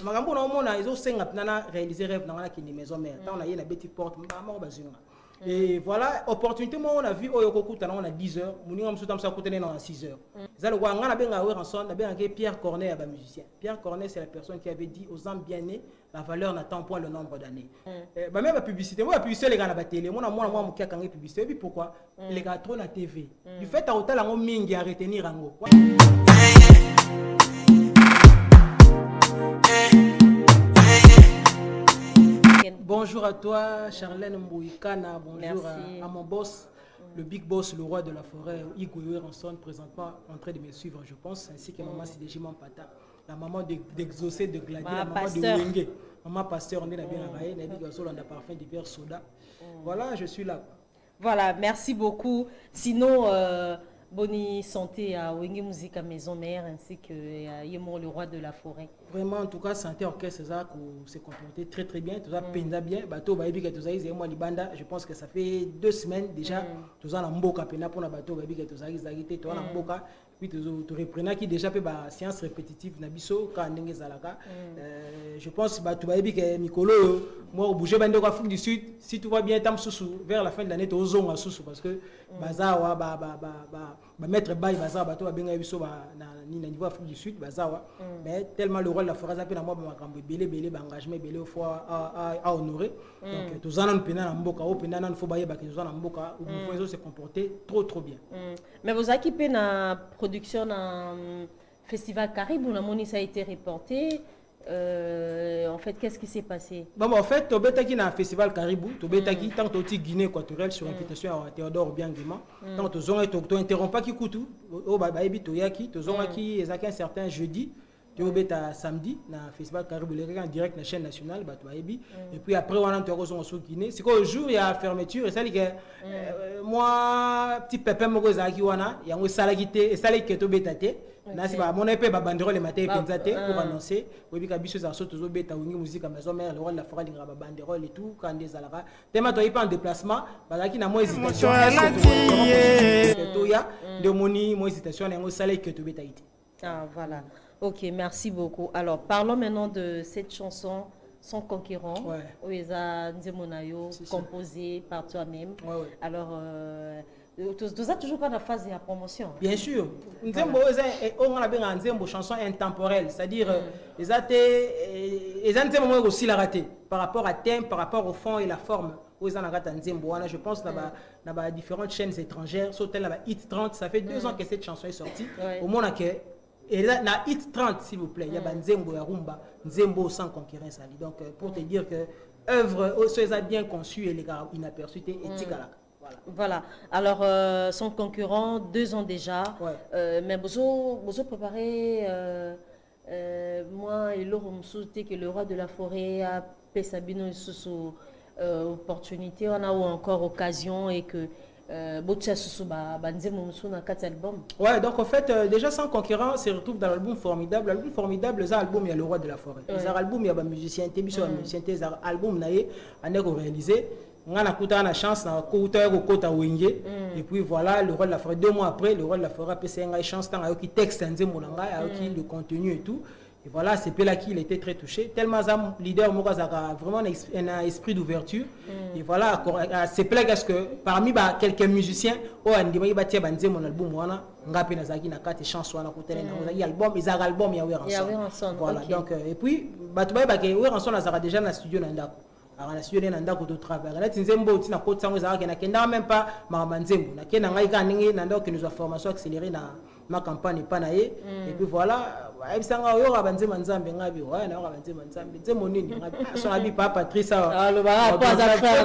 makambo na omona ils ont senga nana réaliser rêve na qui ni maison mère tant on a yé na beti porte mama bazunga et voilà opportunité moi on a vu oyo kokuta on a 10 heures muninga msuta msa kutene na 6 heures ça le ngana benga we ranson na benga Pierre Cornet ba musicien Pierre Cornet c'est la personne qui avait dit aux hommes bien-nés la valeur n'attend point le nombre d'années ba même la publicité moi la publicité les gars na ba télé moi mukia kanga publicité et puis pourquoi les gars trop na TV du fait à hôtel ngo mingi à retenir ngo. Bonjour à toi, Charlène Mbouikana. Bonjour à mon boss, le big boss, le roi de la forêt, Igor Ranson, présentement en train de me suivre, je pense, ainsi que maman Sidéji Mampata, la maman d'Exaucé de Gladier, la maman de Wenge, maman pasteur, on est bien raillé, on a parfum d'hiver soda. Voilà, je suis là. Voilà, merci beaucoup. Sinon, bonne santé à Wenge Musique à Maison Mère ainsi que à Yemo le roi de la forêt. Vraiment, en tout cas, santé orchestre ça s'est comporté très très bien, tout ça penda bien. Bateau baby que tout ça ils moi libanda, je pense que ça fait 2 semaines déjà. Tout ça na mboka pena pour na bateau baby que tout ça ils agité tout na mboka. Puis tu reprenais qui déjà fait ba séance répétitive na biso ka ndenge zalaka. Je pense bateau baby que Mikolo moi bouger bande ko Afrique du Sud, si tout va bien tam sousou vers la fin de l'année to zonga sousou parce que bazawa ba mettre bail bazawa bateau ba benga biso ba na niveau Afrique du Sud bazawa mais tellement le rôle de la forêt zapi na moi makambo belé ba engagement belé fois à honorer donc tous en pena na mboka o pena na faut baye ba que tous en mboka ou faut se comporter trop bien. Mais vous occupez na production dans festival Caribou na moni ça a été reporté. En fait, qu'est-ce qui s'est passé? Bon, en fait, Tobetaki na festival Caribou, Tobetaki tant que Guinée équatoriale sur invitation à Théodore Biangema, tant que Zonga to interrompt pas qui coutu, oh bah ebi toyaki, to Zonga qui est un certain jeudi, Tobeta samedi na festival Caribou les en direct na chaîne nationale, bah toi ebi, et puis après on a interrogé sur Guinée, c'est qu'au jour il y a fermeture et ça dit que moi petit pépin moko zaki wana, il y a un salagité et salé que Tobetate. Nasi ba mon épée ba banderole le matin penzate pour annoncer oui ka biso za so tozo beta wingi musique à Maison Mère le roi de la forêt linga ba banderole et tout quand des alaka tema to pas en déplacement ba ki na mo hésitation to ya de moni mo hésitation na ngo salé que to beta ité. Ah voilà. OK, merci beaucoup. Alors parlons maintenant de cette chanson Sans concurrent, Oeza Nzemonayo composée par toi-même. Alors tu as toujours pas la phase de la promotion. Bien sûr. Nzembo on a bien Nzembo chanson intemporelle, c'est-à-dire les Nzembo aussi la raté par rapport à thème, par rapport au fond et la forme. Je pense dans les différentes chaînes étrangères, sauter là Hit 30, ça fait 2 ans que cette chanson est sortie. Au moins et là, na Hit 30 s'il vous plaît, il y a Nzembo ya Rumba, Nzembo sans concurrence. Donc pour te dire que œuvre bien conçue et les gars inaperçus et éthique. Voilà. Alors, son concurrent, 2 ans déjà. Mais vous préparez, moi et Laurent Moussouté, que le roi de la forêt a fait Sabino sous opportunité, on a ou encore occasion et que ouais, donc en fait, déjà sans concurrent, se retrouve dans l'album formidable. L'album formidable, c'est l'album, il y a le roi de la forêt. C'est l'album, il y a un musicien, c'est l'album, il y a réalisé. On a la chance et puis voilà le roi de la forêt 2 mois après le roi de la forêt a une chance qui texte le contenu et tout et voilà c'est là qu'il était très touché tellement leader vraiment un esprit d'ouverture et voilà c'est là parce que parmi quelques musiciens mon album voilà donc et puis déjà dans le studio alors la studio nanda ko to travail la tinzembo tina ko tsango za na kenda même pas mama nzembo na kenda ngai ka ningi nanda ko nous a formation accélérée na campagne pas na ye et puis voilà ebisanga yo ka banzema nzambe ngabi wa na ka banzema nzambe nzemo nini ngabi so abi pa Patrice le bara pas à faire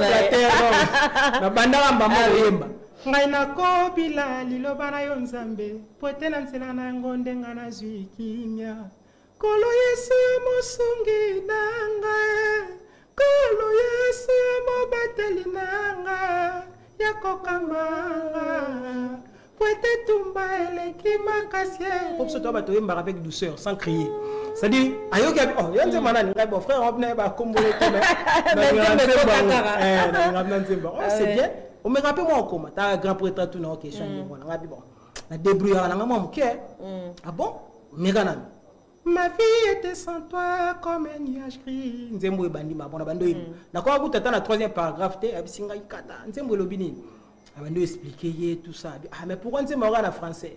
na banda ngamba mo yemba ngai na ko bila liloba na yo nzambe pote na nzela na ngonde ngana zwikimya kolo yesu musungi nanga Kolo yesu mobateli nanga yakokanga poete tumba eleki makasi pour ce toi bato yemba avec douceur sans crier c'est-à-dire ayoki oh yanze manani ngai bon frère on ba kombole comme c'est bien on me rappelle moi comment ta grand prêtre tout na question ni bon ngabi bon na débrouiller na ngamo mke ah bon megana Ma vie était sans toi comme un nuage gris. Nzembo ebandi ma bona bando yini. Nakwa ku tata na troisième paragraphe te abisinga ikata. Nzembo lobini. Abando expliquer tout ça. Ah mais pourquoi nzembo en français?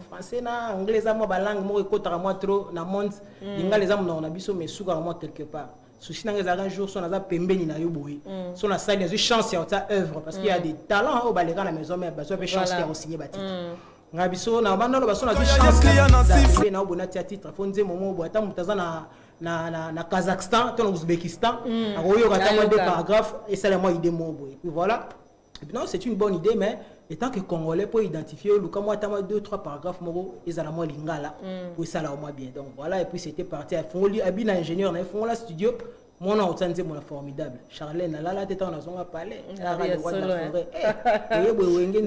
Français na anglais za mo ba langue mo ekotaka mo trop na monde. Inga les am na biso mais suka mo quelque part. Souci na un jour son aza pembeni na yo boye. Son a ça des chances ya ta œuvre parce qu'il y a des talents au balera la maison mais besoin de chance ya signer bâtiment. Ngabiso na banda no baso na chance na bona titre fonze momo bo ata mutaza na Kazakhstan to na Ouzbékistan akoyo kata deux paragraphes et ça moi idée mo boye. Puis voilà. Non, c'est une bonne idée mais étant que congolais pour identifier le comme moi tama 2-3 paragraphes moro ezala mo lingala pour ça là au moins bien. Donc voilà et puis c'était parti à fond li abina ingénieur na fond la studio. Mon nom est formidable. Charlène, là, tu es en train de parler.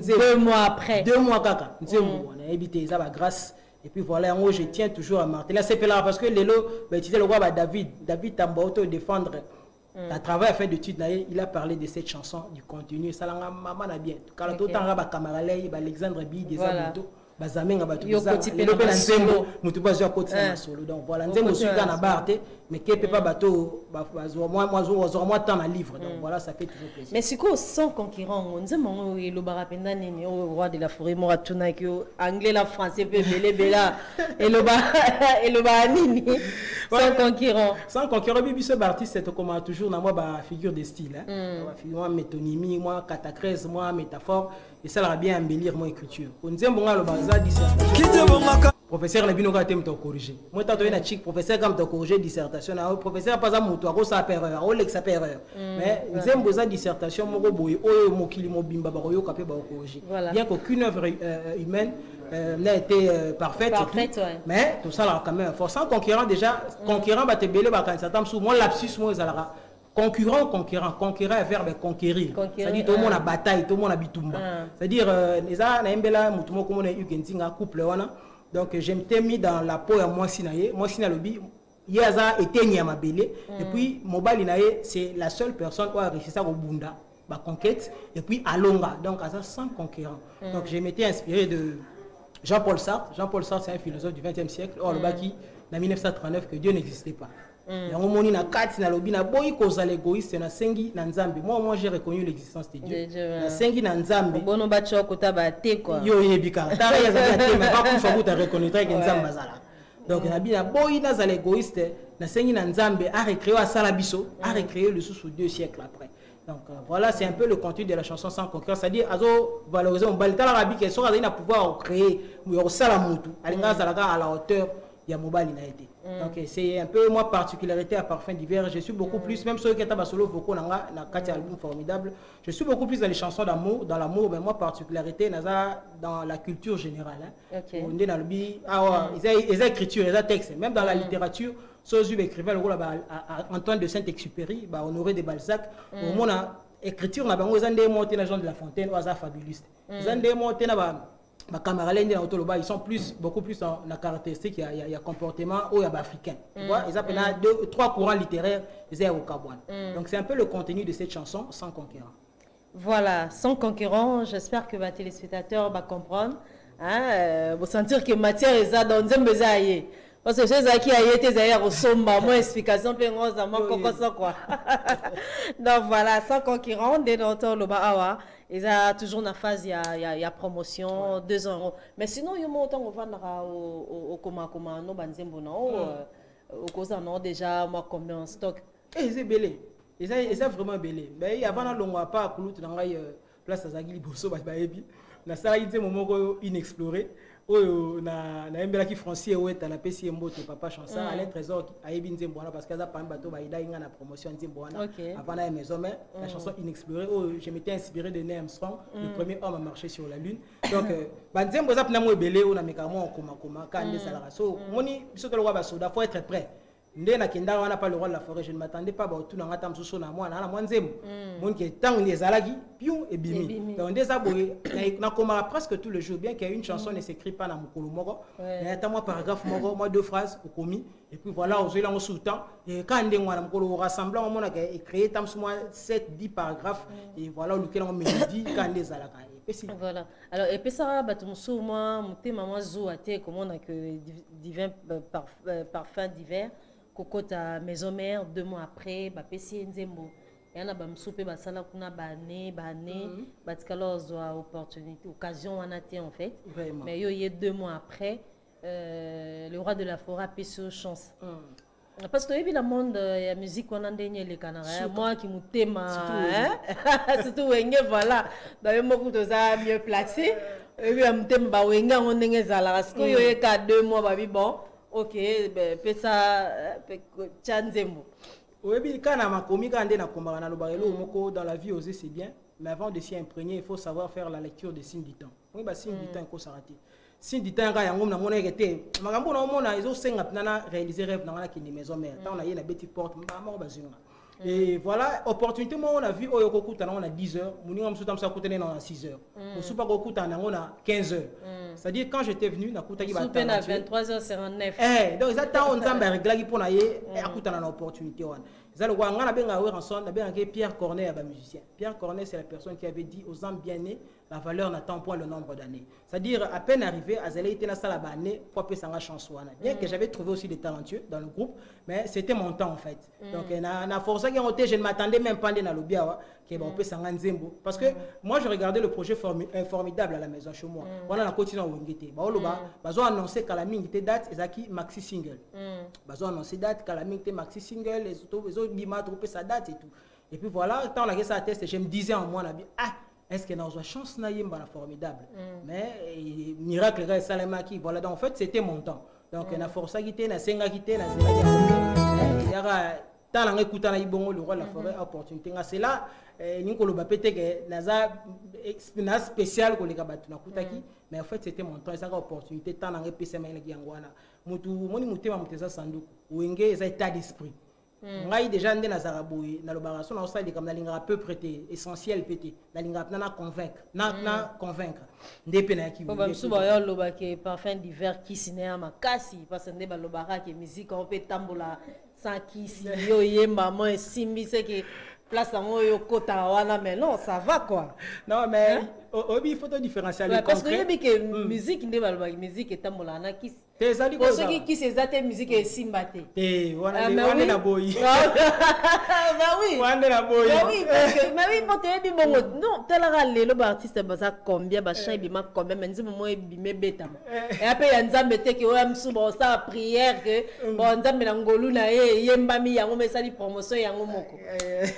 2 mois après. 2 mois kaka. On a évité ça, grâce. Et puis voilà, moi je tiens toujours à marteler. Là, c'est là parce que les lots, tu sais, le roi David t'a défendre. À travers fait d'études, il a parlé de cette chanson, du contenu. Ça l'a maman a bien. Quand le temps, Alexandre Bi, des Abouto. Bazamenga batu le nzembo mutu bazwa koti na solo donc voilà nzembo suka na barte mais qui peut pas bateau bazwa moi temps na livre donc voilà ça fait toujours plaisir. Mais siko sans concurrent nzembo le barapenda nini au roi de la forêt mora tuna ki anglais la français pe bela et le ba nini sans concurrent biso artiste c'est comme toujours na moi ba figure de style hein moi métonymie moi catachèse moi métaphore et ça va bien embellir mon écriture nzembo ngalo professeur Lebino ka te mto corriger moi tato na chic professeur comme to corriger dissertation na professeur pas za moto ko sa erreur o lex sa erreur mais nzembo za dissertation moko boye oyo mokili mobimba ba yo kapé ba corriger bien qu'aucune œuvre humaine n'a été parfaite mais tout ça là quand même forçant concurrent déjà concurrent ba te belé ba kan satam sous moi lapsus moi ezalaka concurrent verbe conquérir c'est-à-dire tout le monde a bataille tout le monde a bitumba c'est-à-dire neza na embela mutu moko mona yukentinga couple wana donc je m'étais mis dans la peau ya moi sina lobi yaza etenya mabele et puis mobali naye c'est la seule personne qui a réussi ça au bunda ba conquête et puis alonga donc à ça sans concurrent donc je m'étais inspiré de Jean-Paul Sartre c'est un philosophe du 20e siècle or le baki en 1939 que Dieu n'existait pas. Yango moni na kati na lobi na boyi kozala égoïste na sengi na nzambe moi j'ai reconnu l'existence de Dieu na sengi na nzambe bono ba chokota ba te quoi yo yebika tara ya za te mais pas pour faire ta reconnaître que nzambe bazala donc na bina boyi na zala égoïste na sengi na nzambe a recréé à salabiso a recréé le sous 2 siècles après. Donc voilà, c'est un peu le contenu de la chanson sans concurrence, c'est-à-dire azo valoriser on balita la rabi qui sont à pouvoir créer au salamutu à la hauteur ya mobile na été. Donc c'est un peu moi particularité à Parfum d'hiver, je suis beaucoup plus même ceux qui étaient solo beaucoup na quatre albums formidables, je suis beaucoup plus dans les chansons d'amour, dans l'amour mais moi particularité naza dans la culture générale on est dans le bi les écritures, les textes, même dans la littérature, ceux qui écrivaient le rôle Antoine de Saint-Exupéry, Honoré de Balzac, au moins écriture na bango zande monté na Jean de La Fontaine ou za fabuliste. Zande monté na ils sont beaucoup plus dans la caractéristique, il y a comportement ou il y a africain. Tu vois, ils appellent 3 courants littéraires, donc c'est un peu le contenu de cette chanson sans concurrent. Voilà, sans concurrent, j'espère que les téléspectateurs vont comprendre. Vous sentir que matière est là dans un besoin. Parce que ceux qui ont été d'ailleurs au sommet, moi explication peu rose à moi quoi. Donc voilà, sans concurrent, dès longtemps le bahawa, ils ont toujours une phase il y a promotion 2 €. Mais sinon il y a montant on va au comment no banzembo no au cause non déjà moi combien en stock. C'est belé. Et ça vraiment belé. Mais avant on va pas couloute dans place à Zagili Bosso ba ebi. Na ça il moment inexploré. Oyo na embela ki français ou est na pesi mbote papa chanson Alain Trésor a ebi nzembo wana parce que ça pas bateau ba ida inga na promotion nzembo wana avant la maison mais la chanson inexplorée je m'étais inspiré de Neil Armstrong le premier homme à marcher sur la lune donc ba nzembo za pna mo ebele o na mekamo koma ka ndé salara so moni biso to lo ba soda faut être prêt. Ndé na kenda wana pas le roi de la forêt je ne m'attendais pas ba tout na ngata msuso na moi nzembo mon ki tant les alagi pion et bimi donc des aboyé na koma presque tous les jours bien qu'il y a une chanson ne s'écrit pas na mukolo moko mais attends moi paragraphe moko moi 2 phrases au commis et puis voilà aux là on sous temps et quand ndé ngwana mukolo rassemblant on a créé tam moi 7-10 paragraphes et voilà lequel on mélodie quand les alaka Voilà. Alors, et puis ça, moi, maman zou a été, comment on a que divin parfum d'hiver, Kokota maison mère, 2 mois après, Pessi Nzembo. Et on a soupé basala kuna bané batikalo zoa opportunité occasion on a été en fait. Vraiment. Mais il y a 2 mois après le roi de la forêt a pris chance. Parce que la monde la musique on a ndenya les Canaries moi qui mutema surtout wenge voilà ba beaucoup de ça mieux placé et puis mutema ba wenga on ndenge zala parce que yo y a 2 mois ba bon OK ben pesa chanzembo. Oui, quand on a commis quand on dans la vie oser c'est bien, mais avant de s'y imprégner, il faut savoir faire la lecture des signes du temps. Oui, bah signes du temps il faut s'arrêter. Signes du temps quand on a mon été, magambo na mona ils ont senga na réaliser rêve dans la qui maison mère. Quand on a une petite porte, maman bazunga. Et voilà, opportunité moi on a vu Oyoko Kuta on a 10 heures, Mouni on s'outam ça coûter dans 6 heures. On soupa Kuta on a 15 heures. C'est-à-dire quand j'étais venu na Kuta qui va souper à 23h59. Donc ça temps on s'amba régler pour na yé et à Kuta na opportunité on. Ça le on a bien à Ranson, on a bien Pierre Cornet à musicien. Pierre Cornet c'est la personne qui avait dit aux hommes bien nés la valeur n'attend point le nombre d'années. C'est-à-dire à peine arrivé à Zélé était dans salle à année pour appeler ça chanson. Bien que j'avais trouvé aussi des talentueux dans le groupe, mais c'était mon temps en fait. Donc na force que je ne m'attendais même pas dans le biawa qui va appeler ça Nzembo parce que moi je regardais le projet formidable à la maison chez moi. On a continué à Wengete. Ba oloba bazo annoncer qu'à la minute date ezaki maxi single. Bazo annoncer date qu'à la minute maxi single les autres bima trouver sa date et tout. Et puis voilà, tant la ça test je me disais en moi la est-ce que dans une chance na yemba formidable mais miracle gars salama qui voilà donc en fait c'était mon temps donc na force quitté na senga quitté na zela tant la écoutant na ibongo le roi la forêt opportunité c'est là nikolo ba pété que naza expérience spéciale ko les kabatu na kutaki mais en fait c'était mon temps ça opportunité tant na pesa mai la ngwana mutu moni mutema muteza sanduku wenge eza état d'esprit. Ngai déjà ndé na zaraboui na lobaraso na osali comme na linga peu prêter essentiel pété na linga na convaincre na convaincre ndé pena ki ba suba yo loba ke parfum d'hiver qui cinéma makasi parce ndé ba lobara ke musique on peut tambola sans qui si yo yemba moi simbi c'est que place en yo kota wana mais non ça va quoi. Non mais il faut différencier le parce que y a que musique ndé ba loba musique etambola na qui pour ceux qui se zate musique et simbate. Wana na boy. Bah oui. Wana na boy. Bah oui parce que mais oui bon te bon non tel le artiste baza combien ba chan bima combien mais nzimo mo bimé beta. Et après ya nzambe te ke wa msu bon ça prière que bon nzambe na ngolu na yemba mi yango mesali promotion yango moko.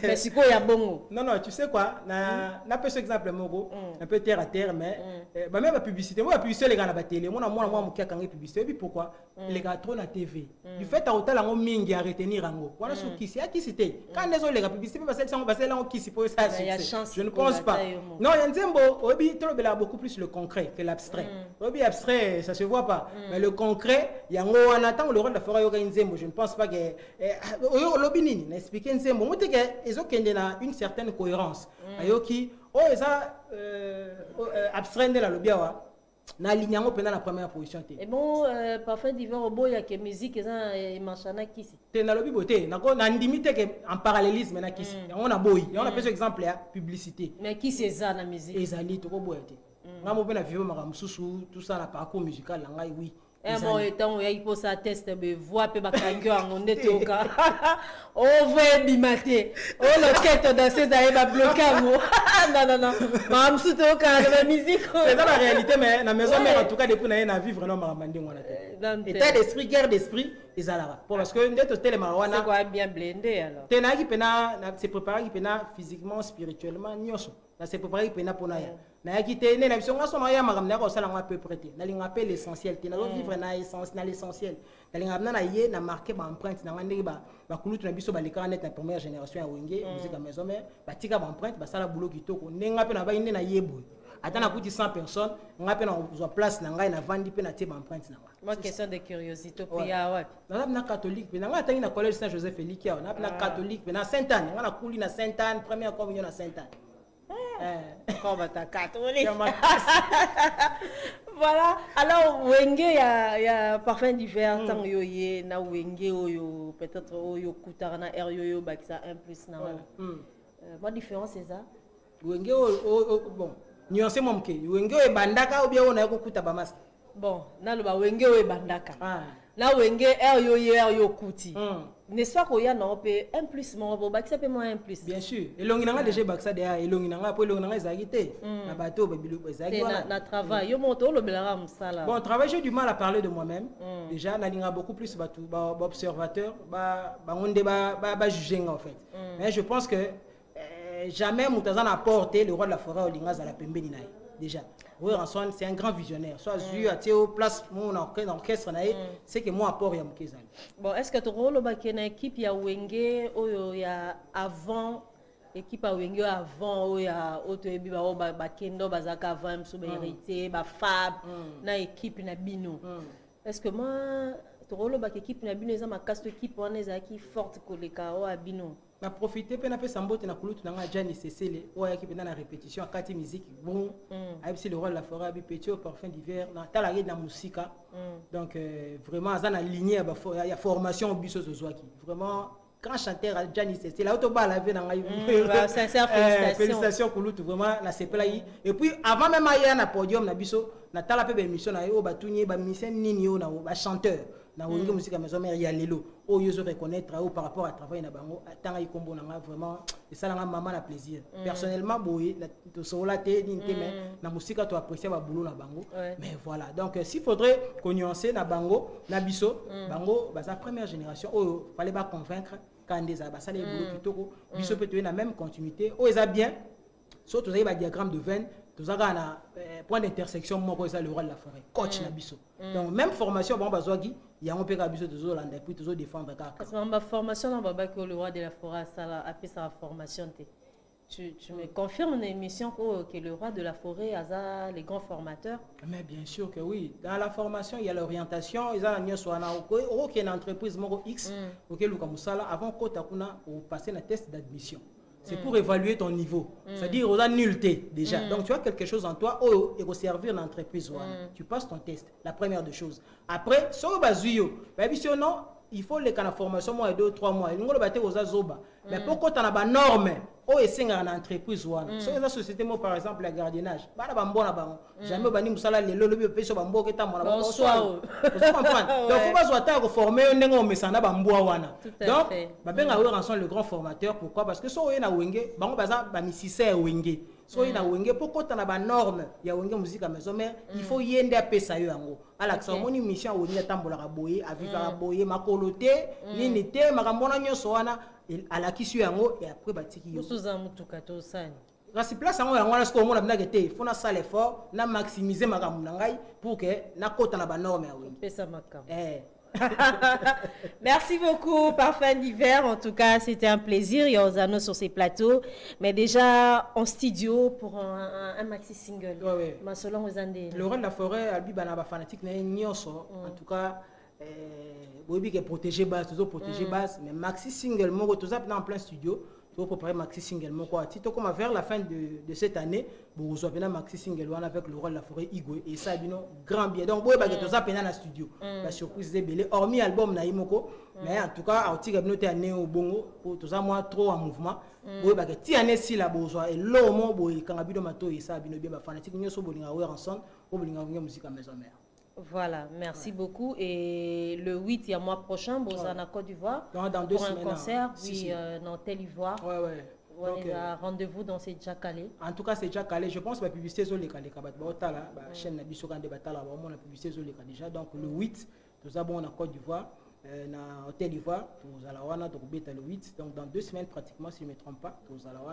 Mais siko ya bongo. Non tu sais quoi na peu exemple moko un peu terre à terre mais ba même la publicité moi la publicité les gars na ba télé moi mo kia kanga publicité. Pourquoi les gars trop la TV du fait à hôtel en mingi à retenir en voilà ce qui c'est à qui c'était quand les autres les gars publicité parce que ça va passer là qui s'y pose ça je ne pense pas non il y a Nzembo obi trop bela beaucoup plus le concret que l'abstrait obi abstrait ça se voit pas mais le concret il y a on attend le rôle de la forêt yoga Nzembo je ne pense pas que obi nini n'expliquer Nzembo moi que ils ont une certaine cohérence ayoki ça abstrait de la lobiawa na ligne ngo pena na première position te. Et bon parfait d'hiver au boy ya que musique ça machana kisi. Te na lobi boté na ko na ndimite que en parallélisme na kisi. On a boy, on a par exemple ya publicité. Mais qui c'est ça na musique? Ezali to ko boy te. Ngamo pena vivre makamususu tout ça na parcours musical la ngai oui. Et bon étant il faut ça test be voix pe bakango en ndete oka. On veut bimater. Oh le quête dans ces aïe va bloquer moi. Non. Mam sou to ka la musique. C'est dans la réalité mais la maison mère en tout cas depuis na vivre non maramandi ngona te. État d'esprit guerre d'esprit ezalaka. Parce que ndete tele marwana. C'est quoi bien blindé alors. Tena ki pena se préparer ki pena physiquement spirituellement nyoso. Na se préparer pena pona ya. Na ki te ne na biso ngaso na ya makamna ko sala ngwa peu prêter. Na linga pe l'essentiel te na vivre na essence na l'essentiel. Na linga na ye na marquer ba empreinte na ngande ba kulutu na biso ba lekana net na première génération ya wenge musique à maison mère ba tika ba empreinte ba sala boulot kitoko nenga pe na ba ine na yebo. Ata na kuti 100 personnes nga pe na zo place na ngai na vandi pe na tie ba empreinte na wa. Moi question de curiosité pe ya wapi. Na catholique pe na nga tangi na collège Saint Joseph Elikia na catholique pe na Sainte Anne nga na kuli na Sainte Anne première communion na Sainte Anne. Comme ta catholique. Voilà. Alors wenge ya parfum d'hiver tant yo ye na wenge oyo peut-être oyo kutara na r yo bakisa 1 plus na wala. Moi différence c'est ça. Wenge bon nuancé mon ke wenge e bandaka ou bien on a kokuta ba master. Bon, na lo ba wenge e bandaka. Na wenge yo kuti. N'est-ce pas qu'il y a non pe 1 plus mon bo bakisa pe moins 1 plus. Bien sûr. Et longi nanga déjà bakisa derrière et longi nanga après longi nanga ezagité. Na bateau ba biloko ezagi na travail yo monto lo belanga musala. Bon, travail j'ai du mal à parler de moi-même. Déjà na linga beaucoup plus ba observateur ba ngonde ba juger en fait. Mais je pense que jamais Moutazan a porté le roi de la forêt au linga za la pembeni naï. Déjà. Oui, c'est un grand visionnaire. Soit Zu a au place mon orchestre c'est que moi apport ya mkezali. Bon, est-ce que tu rôle ba kena équipe ya Wenge oyo ya avant équipe à Wenge avant oyo ya auto ebi ba kendo bazaka avant mso ba hérité ba fab na équipe na bino. Est-ce que moi tu rôle ba équipe na bino za ma casse équipe on est qui forte koleka o abino. Na profiter pe na pe sambote na kulutu na nga Jani Cecile o ya ki na répétition à kati musique bon avec le roi de la forêt abi petit au parfum d'hiver na tala na musika donc vraiment azana lignée il y a formation biso zozwaki vraiment grand chanteur Jani Cecile auto ba la vie na nga sincère félicitations kulutu vraiment la sepela yi et puis avant même aya na podium na biso na tala pe be émission na yo batunye ba musicien nini yo na ba chanteur na wenge musique à maison mère ya lelo o yo reconnaître par rapport à travail na bango tanga ikombo na vraiment et ça na maman na plaisir personnellement boye to sola te ni te mais na musique to apprécier ba boulot na bango mais voilà donc s'il faudrait qu'on nuancer na bango na biso bango ba sa première génération o fallait pas convaincre quand des ba ça les boulot kitoko biso peut être na même continuité o eza bien surtout ça ba diagramme de veine tout ça na point d'intersection moko ça le roi de la forêt coach na biso donc même formation bon bazwagi il y a un peu d'habitude de Zolanda puis toujours défendre car parce que ma formation dans baba que le roi de la forêt ça après sa formation tu me confirmes une émission que le roi de la forêt a les grands formateurs. Mais bien sûr que oui, dans la formation il y a l'orientation ils ont une soit na OK une entreprise moko X OK luka musala avant ko takuna ou passer un test d'admission. C'est pour évaluer ton niveau. C'est-à-dire, on a nullité déjà. Donc, tu as quelque chose en toi, et pour servir l'entreprise. Tu passes ton test, la première des choses. Après, sur le bazuyo, non, il faut les canaux de formation, moi, 2 ou 3 mois. Il faut le battre aux azoba. Mais pourquoi tu as des normes? Oh, et c'est une entreprise. Sur la société, moi, par exemple, le gardiennage. Jamais bani musala le lobby pe so bambo ke tamona ba so vous comprenez donc faut pas soit former un ngo mesana bambo wana donc ba benga we ranson le grand formateur pourquoi parce que so na wenge bango baza ba misisa wenge so na wenge pourquoi tu na ba norme ya wenge musique à maison mais il faut yende apesa yo yango ala ça moni mission wenge tambola ka boye a vivre ka boye makolote nini te makambona nyoso wana ala kisu yango et après batiki yo suza mutuka to sani. Parce que place il faut faire l'effort, maximiser ma pour que na kota na ba norme Merci beaucoup, Parfum d'hiver. En tout cas, c'était un plaisir. Yozano sur ces plateaux. Mais déjà en studio pour un maxi single. Le roi de la forêt, Albi Banaba fanatique, en tout cas, Bobi qui est protégé base, toujours protégé base. Mais maxi single, moi, tout ça en plein studio. Pour préparer maxi single mon quoi tito comme vers la fin de cette année vous recevez un maxi single avec le roi de la forêt Igwe et ça bino grand bien donc boye ba tout ça pena na studio la surprise est belle hormis album na imoko mais en tout cas article noté année au bongo pour tout ça moi trop en mouvement boye ba ti année si la bozoa et lo mo boye quand bino mato et ça bino bien ba fanatique nyoso bolinga we ensemble pour bolinga ngé musique à maison mère. Voilà, merci beaucoup. Et le 8, il y a mois prochain, en Côte d'Ivoire, dans 2 pour semaines, un concert, dans Tel Ivoire. Donc, rendez-vous dans ces déjà calé. En tout cas, c'est déjà calé. Je pense que la publicité est la chaîne Nabiso Kande Batala, la publicité est déjà. Donc, le 8, nous avons en Côte d'Ivoire, dans Tel Ivoire, nous allons le 8. Donc, dans 2 semaines, pratiquement, si je ne me trompe pas, nous allons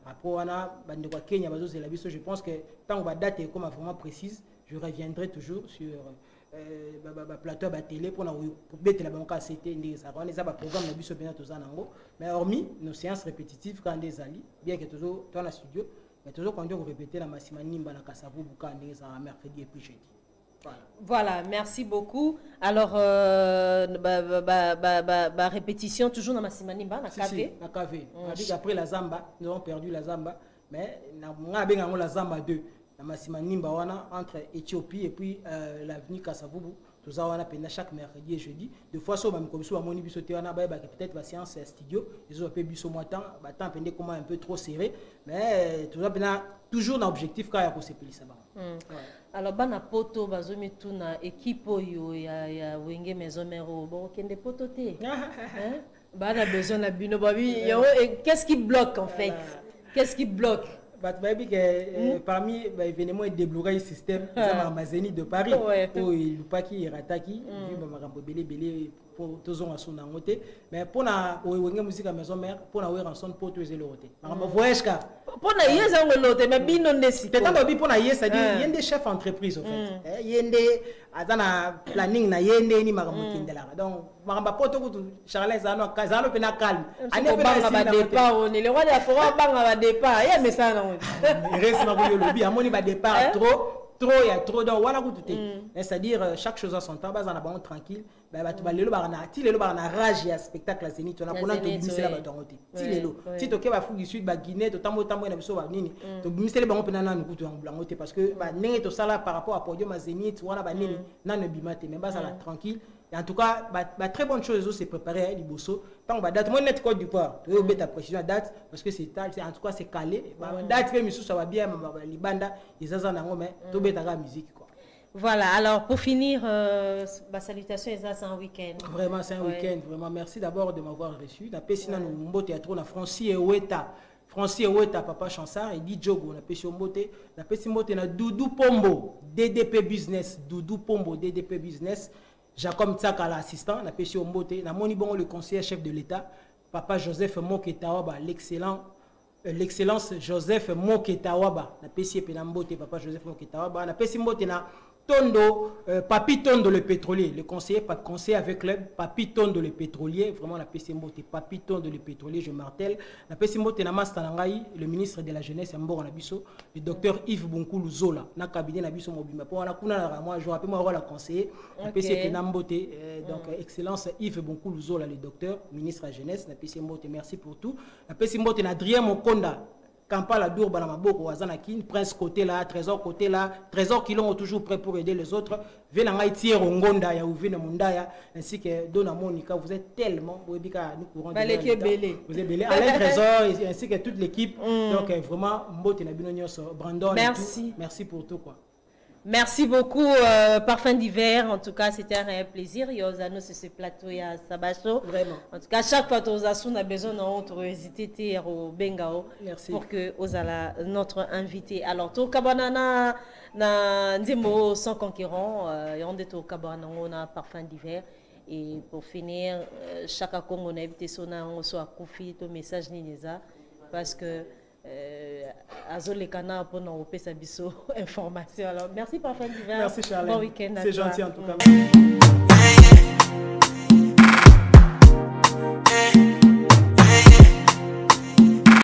après, Kenya, je pense que tant que la date est vraiment précise, je reviendrai toujours sur plateau de télé pour mettre la banque à CT. On a un programme mais hormis nos séances répétitives quand des alliés, bien que toujours dans le studio, mais toujours quand on répète la Massima Nimba na Kassavou quand des mercredi et puis jeudi. Voilà, merci beaucoup. Alors, répétition toujours dans Massima Nimba na KV. Na KV. Après la Zamba, nous avons perdu la Zamba, mais nous avons la Zamba 2. La Massima Nimba wana entre Éthiopie et puis l'avenue Kassavoubou. tous on a pendant chaque mercredi et jeudi. Deux fois sur même comme ça mon biso te wana ba peut-être la séance studio, ils ont peu biso moi temps, ba temps pendant comment un peu trop serré, mais tout ça pendant toujours dans objectif quand il y a pour se payer ça. Alors bana poto bazomi tuna équipe yo ya wenge maison mère bon kende poto te. Hein? Bana besoin na bino babi qu'est-ce qui bloque en fait? Qu'est-ce qui bloque? Parmi les événements et débloquer le système, ils ont Amazénie de Paris. Où il pas qui est rataki, pour tous on a son angoté. Mais pour na ouenge musique à maison mère, pour na ouer rançon pour tous les lotés. Voyage car. Pour na yes on loté, mais bino nesi. Peut-être pas pour na yes, c'est-à-dire il y a des chefs d'entreprise en fait. Il y a des azana planning na yende ni magamotinde là. Donc maramba poto kutu Charles Zano kazano pena calme. Ani pena ba départ on le roi de la forêt banga ba départ. Il y a message non. Il reste ma boyo lobby amoni ba départ trop il y a trop donc voilà kutu. C'est-à-dire chaque chose à son temps bas en abon tranquille. Bah tu vas lelo barana ti lelo barana rage ya spectacle la Zénith on a pona to bimisela ba tongote. Ti lelo ti to ke ba fugi sud ba Guinée to tambo na biso ba nini to bimisela bango pena na kutu en blangote parce que ba nenge to sala par rapport à podium à Zénith wana ba nini na ne bimate mais bas la tranquille. Et en tout cas, très bonne chose, c'est préparé à Liboso. Tant que date, moi net Côte d'Ivoire, tu veux ta précision date parce que c'est en tout cas c'est calé. Date même ça va bien, les bandes, ils ont un mais tu veux ta musique quoi. Voilà, alors pour finir, salutations et ça c'est un week-end. Vraiment c'est un week-end, vraiment merci d'abord de m'avoir reçu. La Pessina nous mbote théâtre na Francis Eweta. Francis Eweta papa Chansard et dit Jogo na Pessi mbote, na Pessi mbote na Doudou Pombo, DDP Business, Doudou Pombo DDP Business. Jacob Tsaka l'assistant, na Pessi mbote, na moni bon le conseiller chef de l'État, papa Joseph Moketawaba, l'excellence Joseph Moketawaba, na Pessi penambote papa Joseph Moketawaba, na Pessi mbote na Tondo, Papi Tondo le pétrolier, le conseiller, pas de conseiller avec club, Papi Tondo le pétrolier, vraiment la PCMBO, Papi Tondo le pétrolier, je martèle. La PCMBO, Namastanangaï, le ministre de la Jeunesse, le docteur Yves Bonkoulou Zola, na cabinet Nabiso Mobima. Pour la Kuna, moi, je rappelle moi, la conseiller, la PCMBO, donc excellence Yves Bonkoulou Zola, le docteur, ministre de la Jeunesse, la PCMBO, merci pour tout. La PCMBO, Adrien Mokonda. Kampala Dourba na maboko wazanakin prince côté là trésor qui l'ont toujours prêt pour aider les autres venanga itier ngonda ya uvina mundaya ainsi que Dona Monica vous êtes tellement webika nous courons vous êtes belé Alain Trésor ainsi que toute l'équipe donc vraiment mbote na bino nyonso Brandon merci pour tout quoi. Merci beaucoup, Parfum d'hiver. En tout cas, c'était un réel plaisir. Yozano, c'est ce plateau à Sabacho. Vraiment. En tout cas, chaque fois que on a besoin d'hésiter au Bengao pour que Ozala, notre invité. Alors, tout Kabanana, na Nzemo sans concurrent, et on est au Kabana, on a Parfum d'hiver. Et pour finir, chaque Congo, on a invité son nom, on soit confié au message Nineza, parce que Azol les canards pour nous information. Alors merci Parfum d'hiver. Merci Charles. Bon week-end. C'est gentil en tout cas.